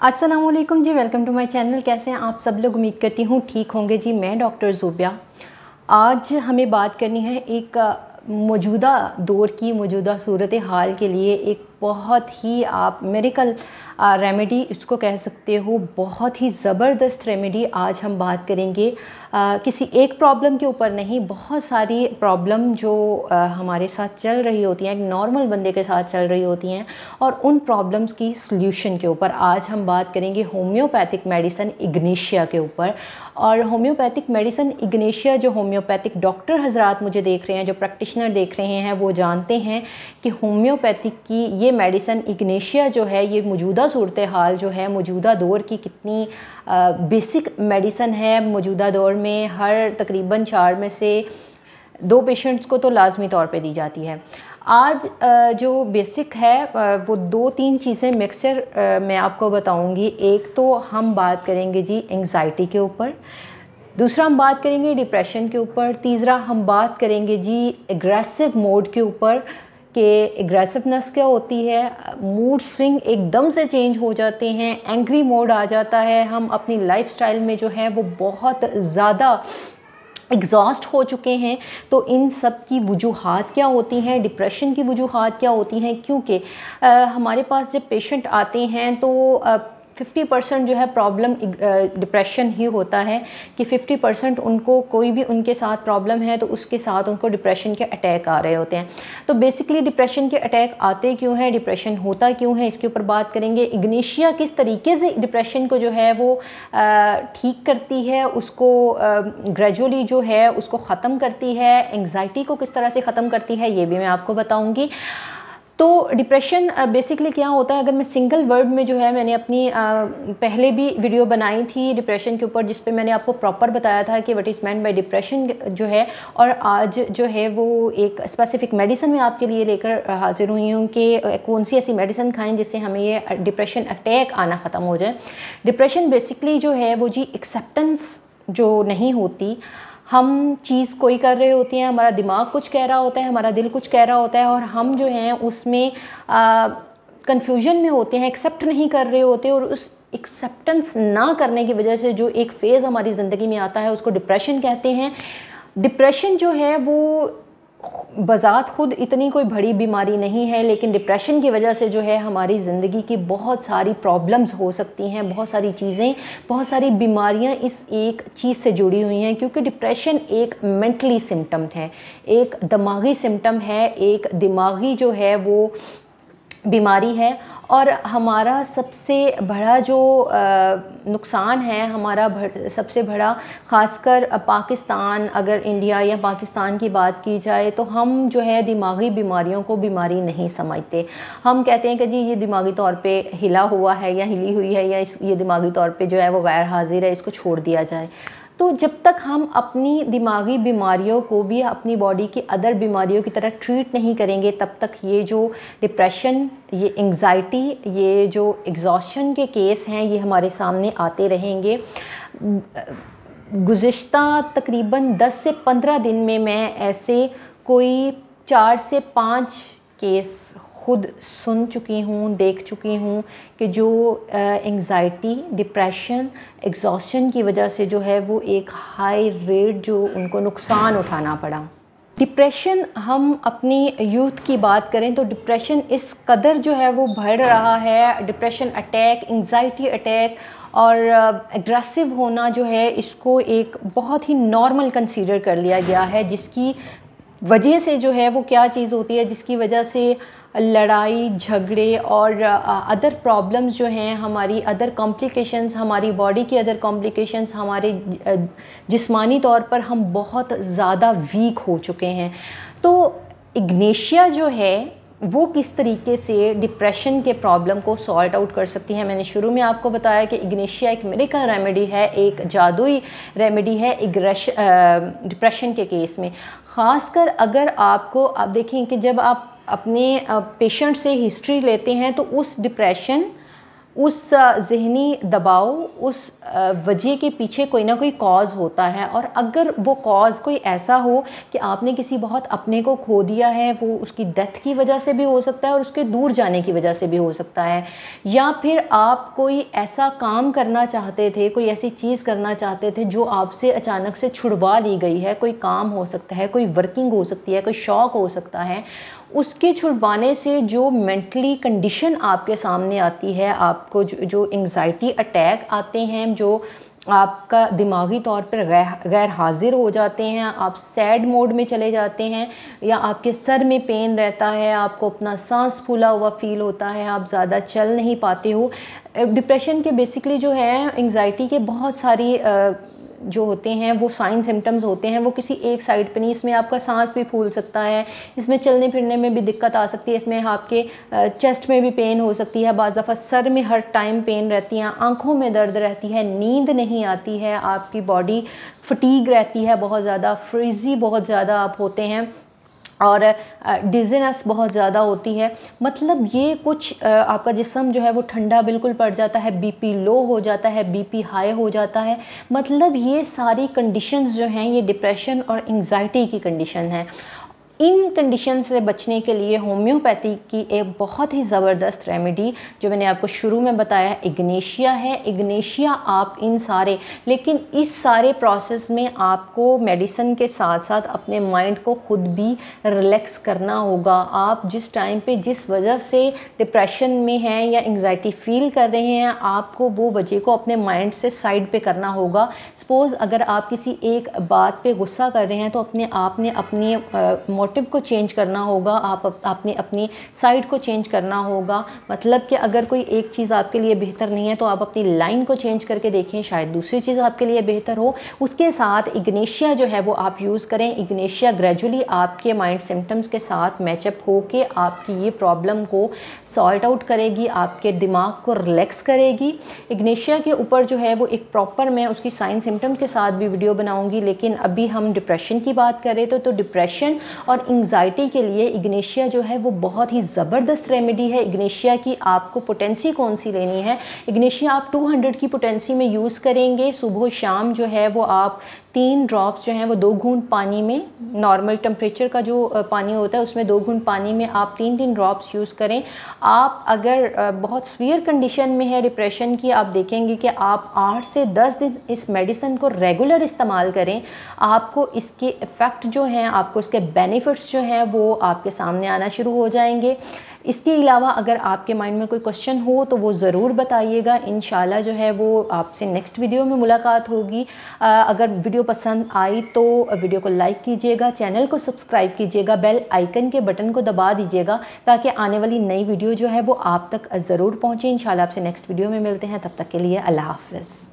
अस्सलाम वालेकुम जी, welcome to my channel. कैसे हैं आप सब लोग? उम्मीद करती हूँ ठीक होंगे जी। मैं डॉक्टर ज़ुबिया। आज हमें बात करनी है एक मौजूदा दौर की, मौजूदा सूरत हाल के लिए एक बहुत ही आप मेडिकल रेमेडी इसको कह सकते हो, बहुत ही ज़बरदस्त रेमेडी आज हम बात करेंगे। किसी एक प्रॉब्लम के ऊपर नहीं, बहुत सारी प्रॉब्लम जो हमारे साथ चल रही होती हैं, एक नॉर्मल बंदे के साथ चल रही होती हैं, और उन प्रॉब्लम्स की सल्यूशन के ऊपर आज हम बात करेंगे होम्योपैथिक मेडिसिन इग्निशिया के ऊपर। और होम्योपैथिक मेडिसिन इग्निशिया, जो होम्योपैथिक डॉक्टर हजरात मुझे देख रहे हैं, जो प्रैक्टिशनर देख रहे हैं, वो जानते हैं कि होम्योपैथिक की ये मेडिसिन इग्निशिया जो है, ये मौजूदा सूरत हाल जो है, मौजूदा दौर की कितनी बेसिक मेडिसिन है। मौजूदा दौर में हर तकरीबन 4 में से 2 पेशेंट्स को तो लाजमी तौर पे दी जाती है। आज जो बेसिक है वो 2-3 चीज़ें मिक्सचर मैं आपको बताऊंगी। एक तो हम बात करेंगे जी एंग्जाइटी के ऊपर, दूसरा हम बात करेंगे डिप्रेशन के ऊपर, तीसरा हम बात करेंगे जी एग्रेसिव मोड के ऊपर कि एग्रेसिवनेस क्या होती है, मूड स्विंग एकदम से चेंज हो जाते हैं, एंग्री मोड आ जाता है, हम अपनी लाइफस्टाइल में जो है वो बहुत ज़्यादा एग्जॉस्ट हो चुके हैं। तो इन सब की वजूहात क्या होती हैं, डिप्रेशन की वजूहात क्या होती हैं? क्योंकि हमारे पास जब पेशेंट आते हैं तो 50% जो है प्रॉब्लम डिप्रेशन ही होता है कि 50% उनको कोई भी उनके साथ प्रॉब्लम है तो उसके साथ उनको डिप्रेशन के अटैक आ रहे होते हैं। तो बेसिकली डिप्रेशन के अटैक आते क्यों हैं, डिप्रेशन होता क्यों है, इसके ऊपर बात करेंगे। इग्निशिया किस तरीके से डिप्रेशन को जो है वो ठीक करती है, उसको ग्रेजुअली जो है उसको ख़त्म करती है, एंग्जाइटी को किस तरह से ख़त्म करती है, ये भी मैं आपको बताऊँगी। तो डिप्रेशन बेसिकली क्या होता है, अगर मैं सिंगल वर्ड में जो है, मैंने अपनी पहले भी वीडियो बनाई थी डिप्रेशन के ऊपर, जिस पे मैंने आपको प्रॉपर बताया था कि what is meant by depression जो है। और आज जो है वो एक स्पेसिफिक मेडिसिन मैं आपके लिए लेकर हाजिर हुई हूँ कि कौन सी ऐसी मेडिसिन खाएं जिससे हमें ये डिप्रेशन अटैक आना ख़त्म हो जाए। डिप्रेशन बेसिकली जो है वो जी एक्सेप्टेंस जो नहीं होती, हम चीज़ कोई कर रहे होते हैं, हमारा दिमाग कुछ कह रहा होता है, हमारा दिल कुछ कह रहा होता है, और हम जो हैं उसमें कंफ्यूजन में होते हैं, एक्सेप्ट नहीं कर रहे होते, और उस एक्सेप्टेंस ना करने की वजह से जो एक फ़ेज़ हमारी ज़िंदगी में आता है उसको डिप्रेशन कहते हैं। डिप्रेशन जो है वो बज़ात खुद इतनी कोई बड़ी बीमारी नहीं है, लेकिन डिप्रेशन की वजह से जो है हमारी ज़िंदगी की बहुत सारी प्रॉब्लम्स हो सकती हैं, बहुत सारी चीज़ें, बहुत सारी बीमारियां इस एक चीज़ से जुड़ी हुई हैं। क्योंकि डिप्रेशन एक मेंटली सिम्टम है, एक दिमागी सिम्टम है, एक दिमागी जो है वो बीमारी है। और हमारा सबसे बड़ा जो नुकसान है, हमारा सबसे बड़ा, ख़ासकर पाकिस्तान, अगर इंडिया या पाकिस्तान की बात की जाए तो हम जो है दिमागी बीमारियों को बीमारी नहीं समझते। हम कहते हैं कि जी ये दिमागी तौर पे हिला हुआ है या हिली हुई है, या ये दिमागी तौर पे जो है वो गैर हाजिर है, इसको छोड़ दिया जाए। तो जब तक हम अपनी दिमागी बीमारियों को भी अपनी बॉडी की अदर बीमारियों की तरह ट्रीट नहीं करेंगे, तब तक ये जो डिप्रेशन, ये एंग्जाइटी, ये जो एग्जॉशन के केस हैं, ये हमारे सामने आते रहेंगे। गुज़िश्ता तकरीबन 10 से 15 दिन में मैं ऐसे कोई 4 से 5 केस खुद सुन चुकी हूँ, देख चुकी हूँ कि जो एंग्जाइटी, डिप्रेशन, एग्जॉशन की वजह से जो है वो एक हाई रेट जो उनको नुकसान उठाना पड़ा। डिप्रेशन, हम अपनी यूथ की बात करें तो डिप्रेशन इस कदर जो है वो बढ़ रहा है। डिप्रेशन अटैक, एंग्जाइटी अटैक और एग्रेसिव होना जो है, इसको एक बहुत ही नॉर्मल कंसीडर कर लिया गया है, जिसकी वजह से जो है वो क्या चीज़ होती है, जिसकी वजह से लड़ाई झगड़े और अदर प्रॉब्लम्स जो हैं, हमारी अदर कॉम्प्लिकेशंस, हमारी बॉडी की अदर कॉम्प्लिकेशंस, हमारे जिस्मानी तौर पर हम बहुत ज़्यादा वीक हो चुके हैं। तो इग्निशिया जो है वो किस तरीके से डिप्रेशन के प्रॉब्लम को सॉल्ट आउट कर सकती है। मैंने शुरू में आपको बताया कि इग्निशिया एक मेडिकल रेमेडी है, एक जादुई रेमेडी है डिप्रेशन के केस में। ख़ासकर अगर आपको, आप देखें कि जब आप अपने पेशेंट से हिस्ट्री लेते हैं तो उस डिप्रेशन, उस ज़हनी दबाव, उस वजह के पीछे कोई ना कोई कॉज होता है। और अगर वो कॉज कोई ऐसा हो कि आपने किसी बहुत अपने को खो दिया है, वो उसकी डेथ की वजह से भी हो सकता है और उसके दूर जाने की वजह से भी हो सकता है, या फिर आप कोई ऐसा काम करना चाहते थे, कोई ऐसी चीज़ करना चाहते थे जो आपसे अचानक से छुड़वा ली गई है। कोई काम हो सकता है, कोई वर्किंग हो सकती है, कोई शौक़ हो सकता है। उसके छुड़वाने से जो मेंटली कंडीशन आपके सामने आती है, आपको जो एंग्जाइटी अटैक आते हैं, जो आपका दिमागी तौर पर गैर हाजिर हो जाते हैं, आप सैड मोड में चले जाते हैं, या आपके सर में पेन रहता है, आपको अपना सांस फूला हुआ फील होता है, आप ज़्यादा चल नहीं पाते हो। डिप्रेशन के बेसिकली जो है, एंग्जाइटी के बहुत सारी जो होते हैं वो साइन सिम्टम्स होते हैं। वो किसी एक साइड पे नहीं, इसमें आपका सांस भी फूल सकता है, इसमें चलने फिरने में भी दिक्कत आ सकती है, इसमें आपके चेस्ट में भी पेन हो सकती है, बाज़ दफ़ा सर में हर टाइम पेन रहती है, आँखों में दर्द रहती है, नींद नहीं आती है, आपकी बॉडी फटीग रहती है बहुत ज़्यादा, फ्रीजी बहुत ज़्यादा आप होते हैं, और डिज़ीनेस बहुत ज़्यादा होती है। मतलब ये कुछ आपका जिस्म जो है वो ठंडा बिल्कुल पड़ जाता है, बीपी लो हो जाता है, बीपी हाई हो जाता है। मतलब ये सारी कंडीशंस जो हैं ये डिप्रेशन और एंग्जाइटी की कंडीशन है। इन कंडीशन से बचने के लिए होम्योपैथी की एक बहुत ही ज़बरदस्त रेमेडी जो मैंने आपको शुरू में बताया, इग्नेशिया है। इग्नेशिया आप इन सारे, लेकिन इस सारे प्रोसेस में आपको मेडिसिन के साथ साथ अपने माइंड को ख़ुद भी रिलैक्स करना होगा। आप जिस टाइम पे जिस वजह से डिप्रेशन में हैं या एंग्जाइटी फील कर रहे हैं, आपको वो वजह को अपने माइंड से साइड पे करना होगा। सपोज़ अगर आप किसी एक बात पे गुस्सा कर रहे हैं तो आपने अपनी मोटिव को चेंज करना होगा, आपने अपनी साइड को चेंज करना होगा। मतलब कि अगर कोई एक चीज़ आपके लिए बेहतर नहीं है तो आप अपनी लाइन को चेंज करके देखें, शायद दूसरी चीज़ आपके लिए बेहतर हो। उसके साथ इग्नेशिया जो है वो आप यूज़ करें। इग्नेशिया ग्रेजुअली आपके माइंड सिम्टम्स के साथ मैचअप होके आपकी ये प्रॉब्लम को सॉल्ट आउट करेगी, आपके दिमाग को रिलैक्स करेगी। इग्नेशिया के ऊपर जो है वो एक प्रॉपर, मैं उसकी साइन सिम्टम के साथ भी वीडियो बनाऊँगी, लेकिन अभी हम डिप्रेशन की बात करें तो डिप्रेशन और एंग्जाइटी के लिए इग्नेशिया जो है वो बहुत ही ज़बरदस्त रेमेडी है। इग्नेशिया की आपको पोटेंसी कौन सी लेनी है, इग्नेशिया आप 200 की पोटेंसी में यूज़ करेंगे। सुबह शाम जो है वो आप 3 ड्रॉप्स जो हैं वो 2 घूंट पानी में, नॉर्मल टेम्परेचर का जो पानी होता है उसमें 2 घूंट पानी में आप 3-3 ड्रॉप्स यूज़ करें। आप अगर बहुत सीवियर कंडीशन में है डिप्रेशन की, आप देखेंगे कि आप 8 से 10 दिन इस मेडिसिन को रेगुलर इस्तेमाल करें, आपको इसके इफ़ेक्ट जो हैं, आपको इसके बेनिफिट्स जो हैं वो आपके सामने आना शुरू हो जाएंगे। इसके अलावा अगर आपके माइंड में कोई क्वेश्चन हो तो वो ज़रूर बताइएगा। इंशाल्लाह जो है वो आपसे नेक्स्ट वीडियो में मुलाकात होगी। अगर वीडियो पसंद आई तो वीडियो को लाइक कीजिएगा, चैनल को सब्सक्राइब कीजिएगा, बेल आइकन के बटन को दबा दीजिएगा ताकि आने वाली नई वीडियो जो है वो आप तक ज़रूर पहुँचे। इंशाल्लाह आपसे नेक्स्ट वीडियो में मिलते हैं, तब तक के लिए अल्लाह हाफ़िज़।